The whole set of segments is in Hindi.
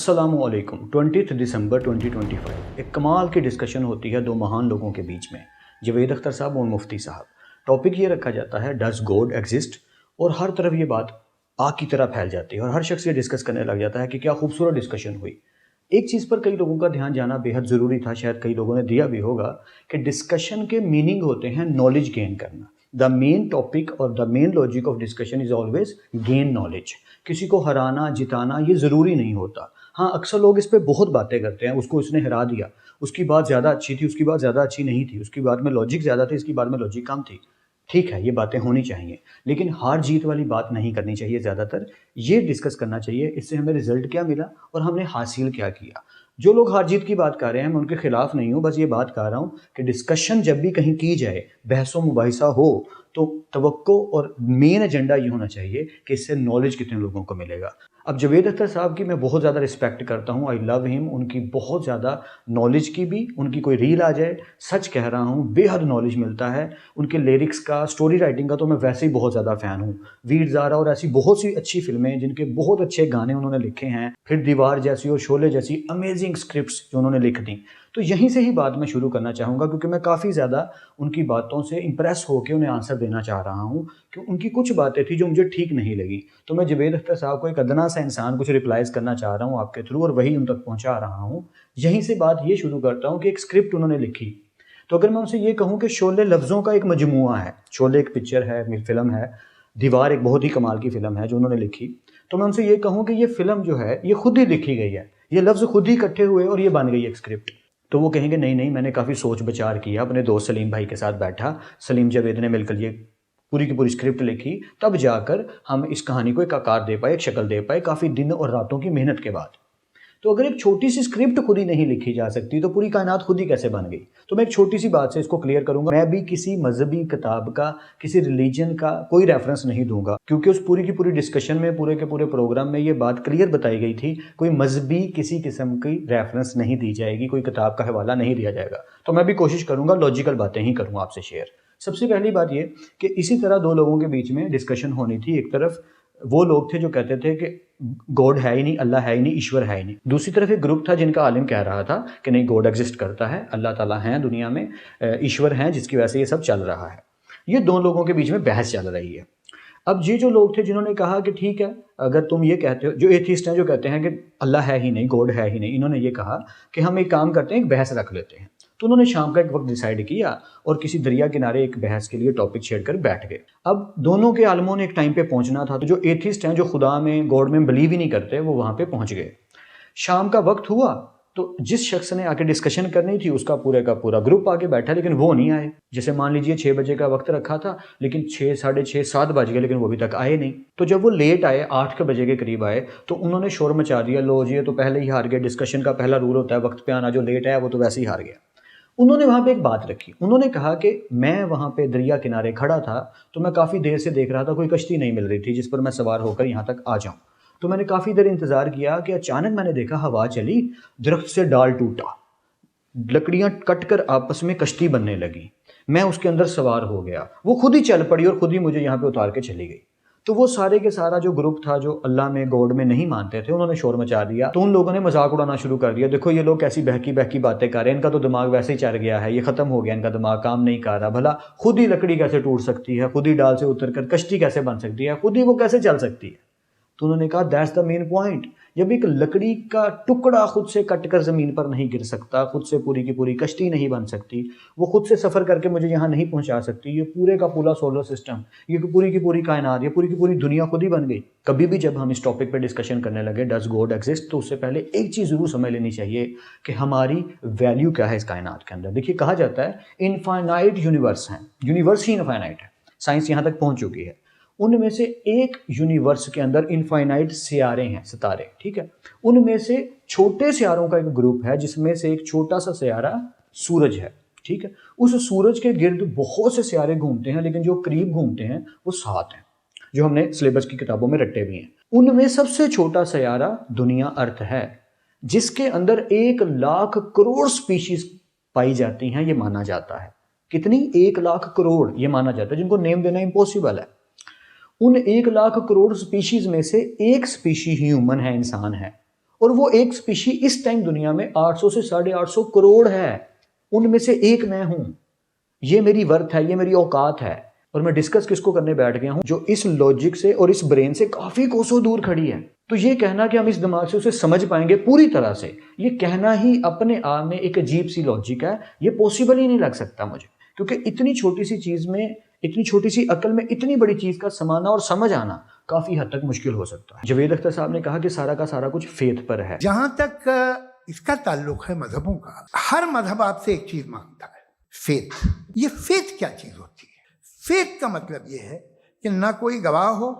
अस्सलामुअलैकुम। 20 दिसंबर 2025 एक कमाल की डिस्कशन होती है दो महान लोगों के बीच में, जवेद अख्तर साहब और मुफ्ती साहब। टॉपिक ये रखा जाता है डज गॉड एग्जिस्ट, और हर तरफ ये बात आग की तरह फैल जाती है और हर शख्स ये डिस्कस करने लग जाता है कि क्या खूबसूरत डिस्कशन हुई। एक चीज़ पर कई लोगों का ध्यान जाना बेहद ज़रूरी था, शायद कई लोगों ने दिया भी होगा, कि डिस्कशन के मीनिंग होते हैं नॉलेज गेन करना। द मेन टॉपिक और the main logic of discussion is always gain knowledge. किसी को हराना जिताना ये ज़रूरी नहीं होता। हाँ, अक्सर लोग इस पे बहुत बातें करते हैं, उसको इसने हरा दिया, उसकी बात ज़्यादा अच्छी थी, उसकी बात ज़्यादा अच्छी नहीं थी, उसकी बात में लॉजिक ज़्यादा थी, इसकी बात में लॉजिक कम थी। ठीक है, ये बातें होनी चाहिए, लेकिन हार जीत वाली बात नहीं करनी चाहिए। ज़्यादातर ये डिस्कस करना चाहिए इससे हमें रिजल्ट क्या मिला और हमने हासिल क्या किया। जो लोग हार जीत की बात कर रहे हैं, मैं उनके खिलाफ नहीं हूँ, बस ये बात कर रहा हूँ कि डिस्कशन जब भी कहीं की जाए, बहसो मुबाहिसा हो, तो तवक्को और मेन एजेंडा ये होना चाहिए कि इससे नॉलेज कितने लोगों को मिलेगा। अब जवेद अख्तर साहब की मैं बहुत ज़्यादा रिस्पेक्ट करता हूँ, आई लव हिम, उनकी बहुत ज़्यादा नॉलेज की भी, उनकी कोई रील आ जाए, सच कह रहा हूँ, बेहद नॉलेज मिलता है। उनके लिरिक्स का, स्टोरी राइटिंग का तो मैं वैसे ही बहुत ज़्यादा फ़ैन हूँ। वीर ज़ारा और ऐसी बहुत सी अच्छी फिल्में जिनके बहुत अच्छे गाने उन्होंने लिखे हैं, फिर दीवार जैसी और शोले जैसी अमेजिंग स्क्रिप्ट्स जो उन्होंने लिख दी। तो यहीं से ही बात मैं शुरू करना चाहूँगा, क्योंकि मैं काफ़ी ज़्यादा उनकी बातों से इम्प्रेस होकर उन्हें आंसर देना चाह रहा हूँ कि उनकी कुछ बातें थी जो मुझे ठीक नहीं लगी। तो मैं जवेद अख्तर साहब को, एक अदना सा इंसान, कुछ रिप्लाइज करना चाह रहा हूँ आपके थ्रू और वही उन तक पहुँचा रहा हूँ। यहीं से बात ये शुरू करता हूँ कि एक स्क्रिप्ट उन्होंने लिखी, तो अगर मैं उनसे ये कहूँ कि शोले लफ्ज़ों का एक मजमुआ है, शोले एक पिक्चर है, फिल्म है, दीवार एक बहुत ही कमाल की फिल्म है जो उन्होंने लिखी, तो मैं उनसे ये कहूँ कि ये फिल्म जो है ये खुद ही लिखी गई है, ये लफ्ज़ खुद ही इकट्ठे हुए और ये बन गई एक स्क्रिप्ट। तो वो कहेंगे नहीं नहीं, मैंने काफ़ी सोच विचार किया, अपने दोस्त सलीम भाई के साथ बैठा, सलीम जवेद ने मिलकर ये पूरी की पूरी स्क्रिप्ट लिखी, तब जाकर हम इस कहानी को एक आकार दे पाए, एक शक्ल दे पाए, काफ़ी दिन और रातों की मेहनत के बाद। तो अगर एक छोटी सी स्क्रिप्ट खुद ही नहीं लिखी जा सकती, तो पूरी कायनात खुद ही कैसे बन गई? तो मैं एक छोटी सी बात से इसको क्लियर करूंगा। मैं भी किसी मजहबी किताब का, किसी रिलीजन का कोई रेफरेंस नहीं दूंगा, क्योंकि उस पूरी की पूरी डिस्कशन में, पूरे के पूरे प्रोग्राम में ये बात क्लियर बताई गई थी, कोई मजहबी किसी किस्म की रेफरेंस नहीं दी जाएगी, कोई किताब का हवाला नहीं दिया जाएगा। तो मैं भी कोशिश करूंगा लॉजिकल बातें ही करूँ आपसे शेयर। सबसे पहली बात ये कि इसी तरह दो लोगों के बीच में डिस्कशन होनी थी। एक तरफ वो लोग थे जो कहते थे कि गॉड है ही नहीं, अल्लाह है ही नहीं, ईश्वर है ही नहीं। दूसरी तरफ एक ग्रुप था जिनका आलिम कह रहा था कि नहीं, गॉड एग्जिस्ट करता है, अल्लाह ताला हैं दुनिया में, ईश्वर हैं जिसकी वजह से ये सब चल रहा है। ये दोनों लोगों के बीच में बहस चल रही है। अब ये जो लोग थे जिन्होंने कहा कि ठीक है, अगर तुम ये कहते हो, जो एथिस्ट हैं जो कहते हैं कि अल्लाह है ही नहीं, गॉड है ही नहीं, इन्होंने ये कहा कि हम एक काम करते हैं, एक बहस रख लेते हैं। तो उन्होंने शाम का एक वक्त डिसाइड किया और किसी दरिया किनारे एक बहस के लिए टॉपिक छेड़कर बैठ गए। अब दोनों के आलमों ने एक टाइम पे पहुंचना था, तो जो एथिस्ट हैं, जो खुदा में, गॉड में बिलीव ही नहीं करते, वो वहां पे पहुंच गए। शाम का वक्त हुआ तो जिस शख्स ने आके डिस्कशन करनी थी उसका पूरे का पूरा ग्रुप आके बैठा, लेकिन वो नहीं आए। जैसे मान लीजिए 6 बजे का वक्त रखा था, लेकिन 6, साढ़े 6, 7 बज गए, लेकिन वो अभी तक आए नहीं। तो जब वो लेट आए, 8 के बजे के करीब आए, तो उन्होंने शोर मचा दिया, लो जी ये तो पहले ही हार गए, डिस्कशन का पहला रूल होता है वक्त पे आना, जो लेट आया वो तो वैसे ही हार गया। उन्होंने वहां पे एक बात रखी, उन्होंने कहा कि मैं वहां पे दरिया किनारे खड़ा था, तो मैं काफ़ी देर से देख रहा था, कोई कश्ती नहीं मिल रही थी जिस पर मैं सवार होकर यहाँ तक आ जाऊं। तो मैंने काफ़ी देर इंतज़ार किया कि अचानक मैंने देखा हवा चली, दरख्त से डाल टूटा, लकड़ियां कट कर आपस में कश्ती बनने लगी, मैं उसके अंदर सवार हो गया, वो खुद ही चल पड़ी और खुद ही मुझे यहाँ पे उतार के चली गई। तो वो सारे के सारा जो ग्रुप था, जो अल्लाह में, गॉड में नहीं मानते थे, उन्होंने शोर मचा दिया। तो उन लोगों ने मजाक उड़ाना शुरू कर दिया, देखो ये लोग कैसी बहकी बहकी बातें कर रहे हैं, इनका तो दिमाग वैसे ही चल गया है, ये खत्म हो गया, इनका दिमाग काम नहीं कर रहा, भला खुद ही लकड़ी कैसे टूट सकती है, खुद ही डाल से उतर कर कश्ती कैसे बन सकती है, खुद ही वो कैसे चल सकती है। तो उन्होंने कहा दैट्स द मेन पॉइंट। जब एक लकड़ी का टुकड़ा खुद से कटकर ज़मीन पर नहीं गिर सकता, खुद से पूरी की पूरी कश्ती नहीं बन सकती, वो खुद से सफ़र करके मुझे यहाँ नहीं पहुँचा सकती, ये पूरे का पूरा सोलर सिस्टम, ये पूरी की पूरी कायनात, ये पूरी की पूरी दुनिया खुद ही बन गई। कभी भी जब हम इस टॉपिक पर डिस्कशन करने लगे डज गॉड एग्जिस्ट, तो उससे पहले एक चीज़ ज़रूर समझ लेनी चाहिए कि हमारी वैल्यू क्या है इस कायनात के अंदर। देखिए, कहा जाता है इनफाइनाइट यूनिवर्स हैं, यूनिवर्स ही इनफाइनाइट है, साइंस यहाँ तक पहुँच चुकी है। उनमें से एक यूनिवर्स के अंदर इनफाइनाइट सियारे हैं, सितारे, ठीक है। उनमें से छोटे सियारों का एक ग्रुप है, जिसमें से एक छोटा सा सियारा सूरज है, ठीक है। उस सूरज के गिर्द बहुत से सियारे घूमते हैं, लेकिन जो करीब घूमते हैं वो 7 हैं, जो हमने सिलेबस की किताबों में रटे भी हैं। उनमें सबसे छोटा सियारा दुनिया अर्थ है, जिसके अंदर 1 लाख करोड़ स्पीशीज पाई जाती हैं, ये माना जाता है। कितनी? 1 लाख करोड़, ये माना जाता है, जिनको नेम देना इम्पॉसिबल है। उन 1 लाख करोड़ स्पीशीज में से एक स्पीशी ह्यूमन है, इंसान है, और वो एक स्पीशी इस टाइम दुनिया में 800 से 850 करोड़ है, उनमें से एक मैं हूं। ये मेरी वर्थ है, ये मेरी औकात है। और मैं डिस्कस किसको करने बैठ गया हूं? जो इस लॉजिक से और इस ब्रेन से काफी कोसों दूर खड़ी है। तो ये कहना कि हम इस दिमाग से उसे समझ पाएंगे पूरी तरह से, ये कहना ही अपने आप में एक अजीब सी लॉजिक है। ये पॉसिबल ही नहीं लग सकता मुझे, क्योंकि इतनी छोटी सी चीज में, इतनी छोटी सी अकल में इतनी बड़ी चीज का समाना और समझ आना काफी हद तक मुश्किल हो सकता है। जावेद अख्तर साहब ने कहा कि सारा का सारा कुछ फेथ पर है। जहां तक इसका ताल्लुक है मजहबों का, हर मजहब आपसे एक चीज मांगता है, फेथ। ये फेथ क्या चीज होती है? फेथ का मतलब ये है कि ना कोई गवाह हो,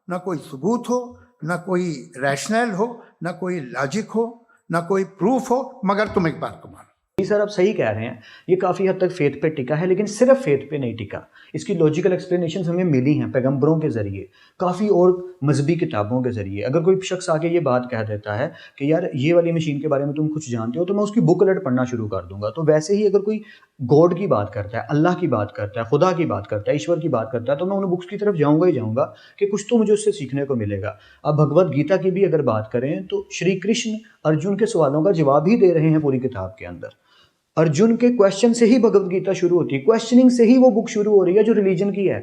ना कोई सबूत हो, ना कोई रैशनल हो, ना कोई लॉजिक हो, ना कोई प्रूफ हो, मगर तुम एक बात को मानो। जी सर, आप सही कह रहे हैं, ये काफ़ी हद तक फेथ पे टिका है, लेकिन सिर्फ फेथ पे नहीं टिका। इसकी लॉजिकल एक्सप्लेनेशन हमें मिली हैं पैगंबरों के ज़रिए, काफ़ी और मजहबी किताबों के ज़रिए। अगर कोई शख्स आके ये बात कह देता है कि यार ये वाली मशीन के बारे में तुम कुछ जानते हो, तो मैं उसकी बुक अलर्ट पढ़ना शुरू कर दूंगा। तो वैसे ही अगर कोई गॉड की बात करता है, अल्लाह की बात करता है, खुदा की बात करता है, ईश्वर की बात करता है, तो मैं उन बुक्स की तरफ जाऊँगा ही जाऊँगा कि कुछ तो मुझे उससे सीखने को मिलेगा। अब भगवद गीता की भी अगर बात करें तो श्री कृष्ण अर्जुन के सवालों का जवाब ही दे रहे हैं पूरी किताब के अंदर। अर्जुन के क्वेश्चन से ही भगवद गीता शुरू होती है, क्वेश्चनिंग से ही वो बुक शुरू हो रही है जो रिलीजन की है।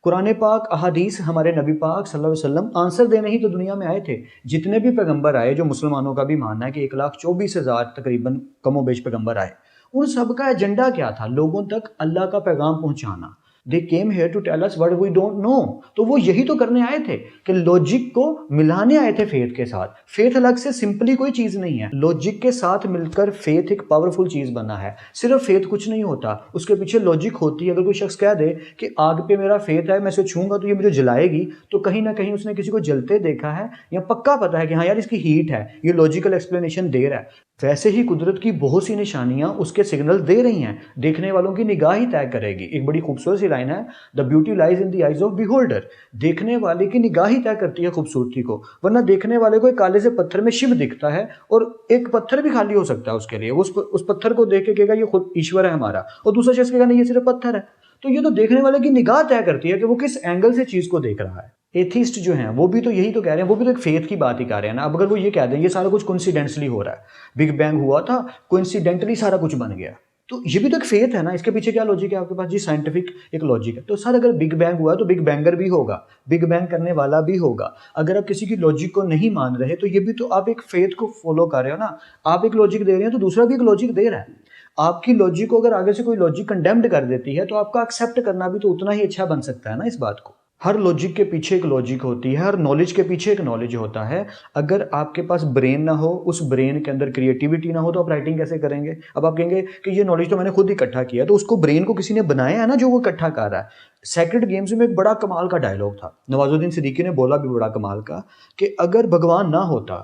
कुरान पाक, अहादीस, हमारे नबी पाक सल्लल्लाहु अलैहि वसल्लम आंसर देने ही तो दुनिया में आए थे। जितने भी पैगंबर आए, जो मुसलमानों का भी मानना है कि 1,24,000 तकरीबन कमोबेश पैगंबर आए, उन सब का एजेंडा क्या था? लोगों तक अल्लाह का पैगाम पहुंचाना। They came here to tell us what we don't know. तो वो यही तो करने आए थे कि लॉजिक को मिलाने आए थे फेथ के साथ। फेथ अलग से सिंपली कोई चीज नहीं है, लॉजिक के साथ मिलकर फेथ एक पावरफुल चीज बना है। सिर्फ फेथ कुछ नहीं होता, उसके पीछे लॉजिक होती है। अगर कोई शख्स कह दे कि आग पे मेरा फेथ है, मैं इसे छूंगा तो ये मुझे जलाएगी, तो कहीं ना कहीं उसने किसी को जलते देखा है या पक्का पता है कि हाँ यार इसकी हीट है, ये लॉजिकल एक्सप्लेनेशन दे रहा है। वैसे ही कुदरत की बहुत सी निशानियां उसके सिग्नल दे रही हैं, देखने वालों की निगाह ही तय करेगी। एक बड़ी खूबसूरत सी लाइन है, the beauty lies in the eyes of beholder. देखने वाले की निगाह ही तय करती है खूबसूरती को, वरना देखने वाले को एक काले से पत्थर में शिव दिखता है और एक पत्थर भी खाली हो सकता है उसके लिए। उस पत्थर को देख के कहेगा ये खुद ईश्वर है हमारा, और दूसरा शख्स कहेगा नहीं ये सिर्फ पत्थर है। तो ये तो देखने वाले की निगाह तय करती है कि वो किस एंगल से चीज को देख रहा है। एथिस्ट जो हैं वो भी तो यही तो कह रहे हैं, वो भी तो एक फेथ की बात ही कर रहे हैं ना। अब अगर वो ये कह दें ये सारा कुछ कोइंसिडेंटली हो रहा है, बिग बैंग हुआ था, कोइंसिडेंटली सारा कुछ बन गया, तो ये भी तो एक फेथ है ना। इसके पीछे क्या लॉजिक है आपके पास? जी साइंटिफिक एक लॉजिक है। तो सर अगर बिग बैंग हुआ तो बिग बैंगर भी होगा, बिग बैंग करने वाला भी होगा। अगर आप किसी की लॉजिक को नहीं मान रहे तो ये भी तो आप एक फेथ को फॉलो कर रहे हो ना। आप एक लॉजिक दे रहे हैं तो दूसरा भी एक लॉजिक दे रहा है। आपकी लॉजिक को अगर आगे से कोई लॉजिक कंडेम्ड कर देती है तो आपका एक्सेप्ट करना भी तो उतना ही अच्छा बन सकता है ना इस बात को। हर लॉजिक के पीछे एक लॉजिक होती है, हर नॉलेज के पीछे एक नॉलेज होता है। अगर आपके पास ब्रेन ना हो, उस ब्रेन के अंदर क्रिएटिविटी ना हो, तो आप राइटिंग कैसे करेंगे? अब आप कहेंगे कि ये नॉलेज तो मैंने खुद इकट्ठा किया, तो उसको ब्रेन को किसी ने बनाया है ना जो वो इकट्ठा कर रहा है। सेक्रेड गेम्स में एक बड़ा कमाल का डायलॉग था, नवाजुद्दीन सिद्दीकी ने बोला भी बड़ा कमाल का, कि अगर भगवान ना होता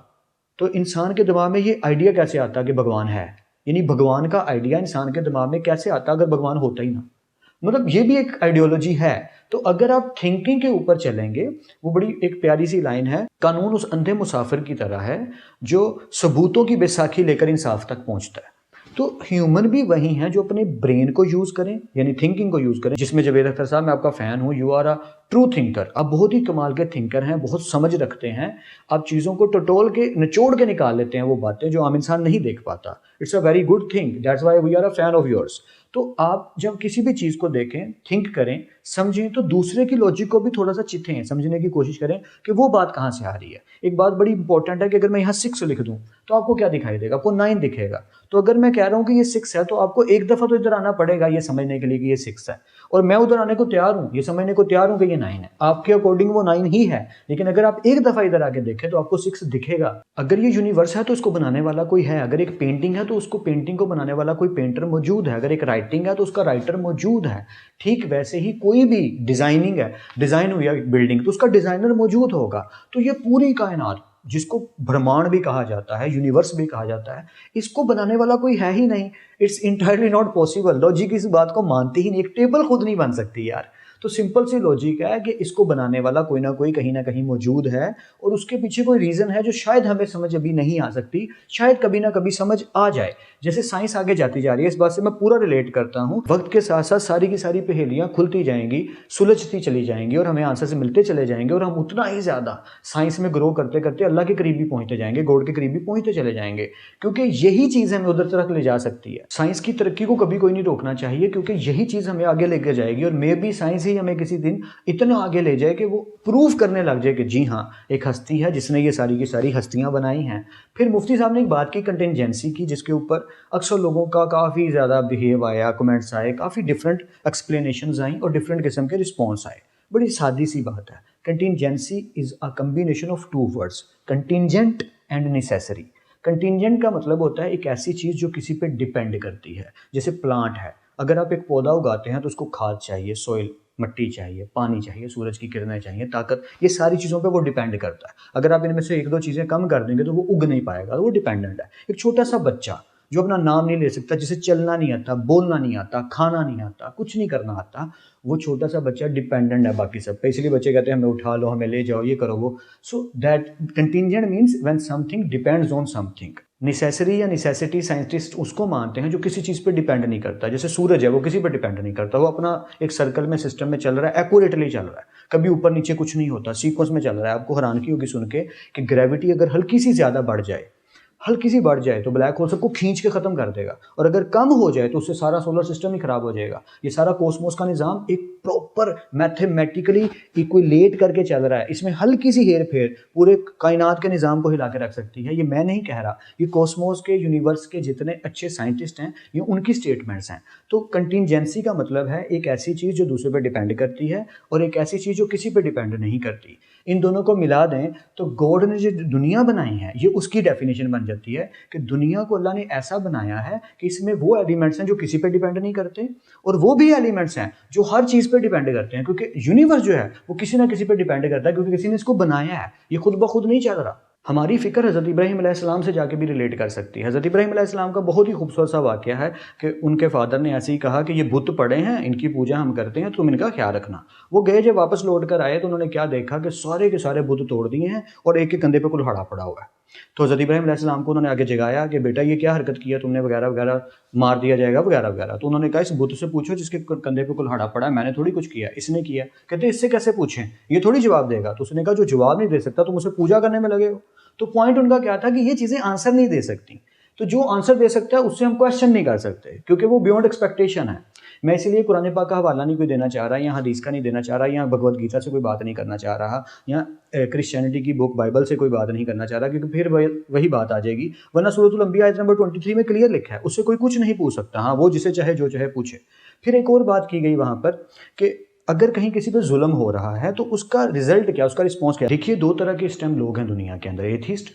तो इंसान के दिमाग में ये आइडिया कैसे आता कि भगवान है। यानी भगवान का आइडिया इंसान के दिमाग में कैसे आता अगर भगवान होता ही ना। मतलब ये भी एक आइडियोलॉजी है। तो अगर आप थिंकिंग के ऊपर चलेंगे, वो बड़ी एक प्यारी सी लाइन है, कानून उस अंधे मुसाफिर की तरह है जो सबूतों की बैसाखी लेकर इंसाफ तक पहुंचता है। तो ह्यूमन भी वही हैं जो अपने ब्रेन को यूज करें, यानी थिंकिंग को यूज करें, जिसमें जावेद अख्तर साहब मैं आपका फैन हूं। You are a true thinker. आप बहुत ही कमाल के थिंकर हैं, बहुत समझ रखते हैं। आप चीज़ों को टटोल के निचोड़ के निकाल लेते हैं, वो बातें जो आम इंसान नहीं देख पाता। It's a very good thing, that's why we are a fan of yours. तो आप जब किसी भी चीज़ को देखें, थिंक करें, समझें, तो दूसरे की लॉजिक को भी थोड़ा सा चिथें, समझने की कोशिश करें कि वो बात कहाँ से आ रही है। एक बात बड़ी इंपॉर्टेंट है कि अगर मैं यहाँ 6 लिख दूँ तो आपको क्या दिखाई देगा? आपको 9 दिखेगा। तो अगर मैं कह रहा हूँ कि ये 6 है तो आपको एक दफ़ा तो इधर आना पड़ेगा ये समझने के लिए कि ये 6 है, और मैं उधर आने को तैयार हूँ, ये समझने को तैयार हूँ कि ये 9 है। आपके अकॉर्डिंग वो 9 ही है, लेकिन अगर आप एक दफ़ा इधर आके देखें तो आपको 6 दिखेगा। अगर ये यूनिवर्स है तो उसको बनाने वाला कोई है। अगर एक पेंटिंग है तो उसको पेंटिंग को बनाने वाला कोई पेंटर मौजूद है। अगर एक राइटिंग है तो उसका राइटर मौजूद है। ठीक वैसे ही कोई भी डिजाइनिंग है, डिजाइन हुई है बिल्डिंग, तो उसका डिजाइनर मौजूद होगा। तो ये पूरी कायनात, जिसको ब्रह्मांड भी कहा जाता है, यूनिवर्स भी कहा जाता है, इसको बनाने वाला कोई है ही नहीं। It's entirely not possible. Logic इस बात को मानती ही नहीं, एक टेबल खुद नहीं बन सकती यार। तो सिंपल सी लॉजिक है कि इसको बनाने वाला कोई ना कोई कहीं ना कहीं मौजूद है और उसके पीछे कोई रीज़न है जो शायद हमें समझ अभी नहीं आ सकती, शायद कभी ना कभी समझ आ जाए। जैसे साइंस आगे जाती जा रही है, इस बात से मैं पूरा रिलेट करता हूँ। वक्त के साथ साथ सारी की सारी पहेलियाँ खुलती जाएंगी, सुलझती चली जाएंगी और हमें आंसर से मिलते चले जाएंगे और हम उतना ही ज़्यादा साइंस में ग्रो करते करते अल्लाह के करीब भी पहुँचते जाएंगे, गॉड के करीब भी पहुँचते चले जाएंगे, क्योंकि यही चीज़ हमें उधर तक ले जा सकती है। साइंस की तरक्की को कभी कोई नहीं रोकना चाहिए, क्योंकि यही चीज़ हमें आगे लेकर जाएगी और मे भी साइंस ही हमें किसी दिन इतना आगे ले जाए कि वो प्रूव करने लग जाए कि जी हाँ, एक हस्ती है जिसने ये सारी की सारी हस्तियाँ बनाई हैं। फिर मुफ्ती साहब ने एक बात की कंटिजेंसी की, जिसके ऊपर अक्सर लोगों का काफ़ी ज़्यादा बिहेव आया, कमेंट्स आए, काफ़ी डिफरेंट एक्सप्लेनेशंस आई और डिफरेंट किस्म के रिस्पॉन्स आए। बड़ी सादी सी बात है, contingency is a combination of two words, contingent and necessary. Contingent का मतलब होता है एक ऐसी चीज़ जो किसी पे डिपेंड करती है। जैसे प्लांट है, अगर आप एक पौधा उगाते हैं तो उसको खाद चाहिए, सॉइल, मिट्टी चाहिए, पानी चाहिए, सूरज की किरणें चाहिए, ताकत, ये सारी चीज़ों पे वो डिपेंड करता है। अगर आप इनमें से एक दो चीज़ें कम कर देंगे तो वो उग नहीं पाएगा, वो डिपेंडेंट है। एक छोटा सा बच्चा जो अपना नाम नहीं ले सकता, जिसे चलना नहीं आता, बोलना नहीं आता, खाना नहीं आता, कुछ नहीं करना आता, वो छोटा सा बच्चा डिपेंडेंट है बाकी सब पे। इसलिए बच्चे कहते हैं हमें उठा लो, हमें ले जाओ, ये करो वो। So that contingent means when something depends on something. Necessary या नेसेसिटी साइंटिस्ट उसको मानते हैं जो किसी चीज़ पे डिपेंड नहीं करता। जैसे सूरज है, वो किसी पे डिपेंड नहीं करता, वो अपना एक सर्कल में, सिस्टम में चल रहा है, एक्यूरेटली चल रहा है, कभी ऊपर नीचे कुछ नहीं होता, सीक्वेंस में चल रहा है। आपको हैरानगी होगी सुन के कि ग्रेविटी अगर हल्की सी ज़्यादा बढ़ जाए, हल्की सी बढ़ जाए तो ब्लैक होल सबको खींच के ख़त्म कर देगा, और अगर कम हो जाए तो उससे सारा सोलर सिस्टम ही ख़राब हो जाएगा। ये सारा कॉस्मोस का निज़ाम एक प्रॉपर मैथमेटिकली इक्विलेट करके चल रहा है। इसमें हल्की सी हेर फेर पूरे कायनात के निज़ाम को हिला के रख सकती है। ये मैं नहीं कह रहा, ये कॉस्मोस के, यूनिवर्स के जितने अच्छे साइंटिस्ट हैं, ये उनकी स्टेटमेंट्स हैं। तो कंटिजेंसी का मतलब है एक ऐसी चीज़ जो दूसरे पर डिपेंड करती है और एक ऐसी चीज़ जो किसी पर डिपेंड नहीं करती। इन दोनों को मिला दें तो गॉड ने जो दुनिया बनाई है, ये उसकी डेफिनेशन बन जाती है कि दुनिया को अल्लाह ने ऐसा बनाया है कि इसमें वो एलिमेंट्स हैं जो किसी पे डिपेंड नहीं करते, और वो भी एलिमेंट्स हैं जो हर चीज़ पे डिपेंड करते हैं, क्योंकि यूनिवर्स जो है वो किसी ना किसी पे डिपेंड करता है, क्योंकि किसी ने इसको बनाया है। ये खुद ब खुद नहीं चल रहा। हमारी फ़िक्र हज़रत इब्राहीम अलैहिस्सलाम से जाके भी रिलेट कर सकती है। हज़रत इब्राहीम अलैहिस्सलाम का बहुत ही खूबसूरत सा वाक़या है कि उनके फादर ने ऐसे ही कहा कि ये बुत पड़े हैं, इनकी पूजा हम करते हैं, तुम इनका ख्याल रखना। वो गए, जब वापस लौट कर आए तो उन्होंने क्या देखा कि सारे के सारे बुत तोड़ दिए हैं और एक के कंधे पे कुल्हाड़ा पड़ा हुआ है। तो हज़रत इब्राहीम अलैहिस्सलाम को उन्होंने आगे जगाया कि बेटा ये क्या हरकत की है तुमने, वगैरह वगैरह, मार दिया जाएगा वगैरह वगैरह। तो उन्होंने कहा इस बुत से पूछो जिसके कंधे पे कुल्हाड़ा पड़ा है, मैंने थोड़ी कुछ किया, इसने किया। कहते इससे कैसे पूछें, ये थोड़ी जवाब देगा। तो उसने कहा जो जवाब नहीं दे सकता तुम उसे पूजा करने में लगे हो। तो पॉइंट उनका क्या था कि ये चीज़ें आंसर नहीं दे सकती, तो जो आंसर दे सकता है उससे हम क्वेश्चन नहीं कर सकते, क्योंकि वो बियॉन्ड एक्सपेक्टेशन है। मैं इसलिए कुरान पाक का हवाला नहीं कोई देना चाह रहा, या हदीस का नहीं देना चाह रहा, या भगवत गीता से कोई बात नहीं करना चाह रहा, या क्रिश्चियनिटी की बुक बाइबल से कोई बात नहीं करना चाह रहा, क्योंकि फिर वही बात आ जाएगी। वरना सूरतुल अंबिया आयत नंबर 23 में क्लियर लिखा है, उससे कोई कुछ नहीं पूछ सकता। हाँ, वो जिसे चाहे जो चाहे पूछे। फिर एक और बात की गई वहाँ पर कि अगर कहीं किसी पे जुल्म हो रहा है तो उसका रिजल्ट क्या, उसका रिस्पॉन्स क्या। देखिए, दो तरह के इस टाइम लोग हैं दुनिया के अंदर, एथिस्ट,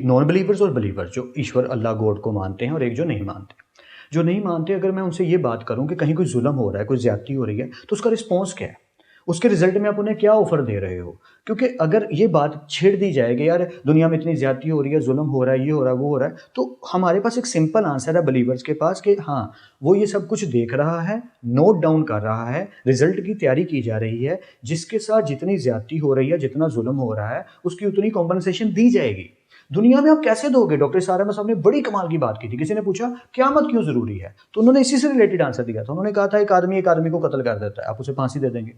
नॉन बिलीवर्स और बिलीवर्स, जो ईश्वर अल्लाह गॉड को मानते हैं, और एक जो नहीं मानते। जो नहीं मानते, अगर मैं उनसे ये बात करूं कि कहीं कोई जुल्म हो रहा है, कोई ज्यादती हो रही है, तो उसका रिस्पॉन्स क्या है, उसके रिजल्ट में आप उन्हें क्या ऑफर दे रहे हो। क्योंकि अगर ये बात छेड़ दी जाएगी, यार दुनिया में इतनी ज्यादती हो रही है, जुल्म हो रहा है, ये हो रहा है, वो हो रहा है, तो हमारे पास एक सिंपल आंसर है बिलीवर्स के पास कि हाँ, वो ये सब कुछ देख रहा है, नोट डाउन कर रहा है, रिजल्ट की तैयारी की जा रही है, जिसके साथ जितनी ज्यादती हो रही है, जितना जुल्म हो रहा है, उसकी उतनी कॉम्पनसेशन दी जाएगी। दुनिया में आप कैसे दोगे? डॉक्टर सारा साहब ने बड़ी कमाल की बात की थी। किसी ने पूछा क़यामत क्यों जरूरी है, तो उन्होंने इसी से रिलेटेड आंसर दिया था। उन्होंने कहा था एक आदमी को कत्ल कर देता है, आप उसे फांसी दे देंगे।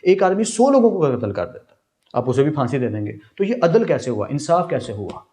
एक आदमी 100 लोगों को कत्ल कर देता है, आप उसे भी फांसी दे देंगे। तो ये अदल कैसे हुआ, इंसाफ कैसे हुआ,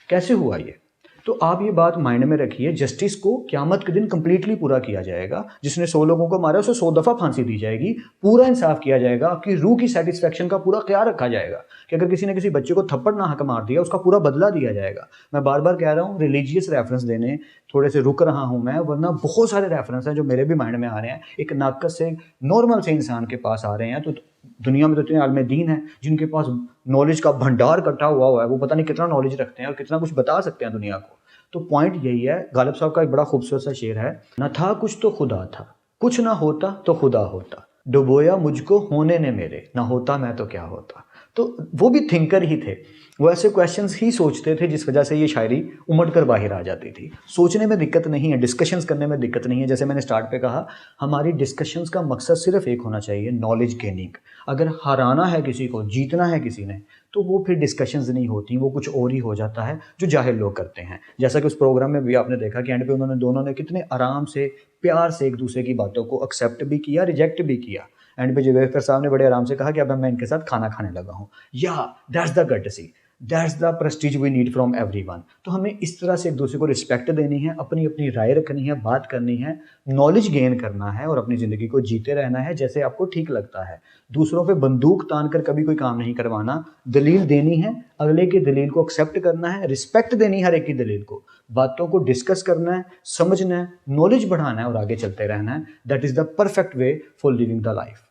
कैसे हुआ ये? तो आप ये बात माइंड में रखिए, जस्टिस को क़यामत के दिन कंप्लीटली पूरा किया जाएगा। जिसने 100 लोगों को मारा उसे 100 दफ़ा फांसी दी जाएगी, पूरा इंसाफ किया जाएगा, आपकी रूह की सेटिस्फेक्शन का पूरा ख्याल रखा जाएगा कि अगर किसी ने किसी बच्चे को थप्पड़ ना हक मार दिया, उसका पूरा बदला दिया जाएगा। मैं बार बार कह रहा हूँ, रिलीजियस रेफरेंस देने थोड़े से रुक रहा हूँ मैं, वरना बहुत सारे रेफरेंस हैं जो मेरे भी माइंड में आ रहे हैं, एक नाकस से नॉर्मल से इंसान के पास आ रहे हैं। तो दुनिया में तो इतने आलम दीन हैं जिनके पास नॉलेज का भंडार इकट्ठा हुआ है, वो पता नहीं कितना नॉलेज रखते हैं और कितना कुछ बता सकते हैं दुनिया को। तो पॉइंट यही है। गालिब साहब का एक बड़ा खूबसूरत सा शेर है, न था कुछ तो खुदा था, कुछ ना होता तो खुदा होता, डुबोया मुझको होने ने मेरे, ना होता मैं तो क्या होता। तो वो भी थिंकर ही थे, वो ऐसे क्वेश्चंस ही सोचते थे जिस वजह से ये शायरी उमड़ कर बाहर आ जाती थी। सोचने में दिक्कत नहीं है, डिस्कशंस करने में दिक्कत नहीं है। जैसे मैंने स्टार्ट पे कहा, हमारी डिस्कशंस का मकसद सिर्फ एक होना चाहिए, नॉलेज गेनिंग। अगर हराना है किसी को, जीतना है किसी ने, तो वो फिर डिस्कशंस नहीं होती, वो कुछ और ही हो जाता है जो जाहिल लोग करते हैं। जैसा कि उस प्रोग्राम में भी आपने देखा कि एंड पे उन्होंने दोनों ने कितने आराम से, प्यार से एक दूसरे की बातों को एक्सेप्ट भी किया, रिजेक्ट भी किया। एंड पे जावेद अख्तर साहब ने बड़े आराम से कहा कि अब मैं इनके साथ खाना खाने लगा हूँ। या that's the courtesy, that's the prestige we need from everyone. तो हमें इस तरह से एक दूसरे को रिस्पेक्ट देनी है, अपनी अपनी राय रखनी है, बात करनी है, नॉलेज गेन करना है और अपनी ज़िंदगी को जीते रहना है जैसे आपको ठीक लगता है। दूसरों पे बंदूक तान कर कभी कोई काम नहीं करवाना, दलील देनी है, अगले की दलील को एक्सेप्ट करना है, रिस्पेक्ट देनी है हर एक की दलील को, बातों को डिस्कस करना है, समझना है, नॉलेज बढ़ाना है और आगे चलते रहना है। That is the perfect way for living the life.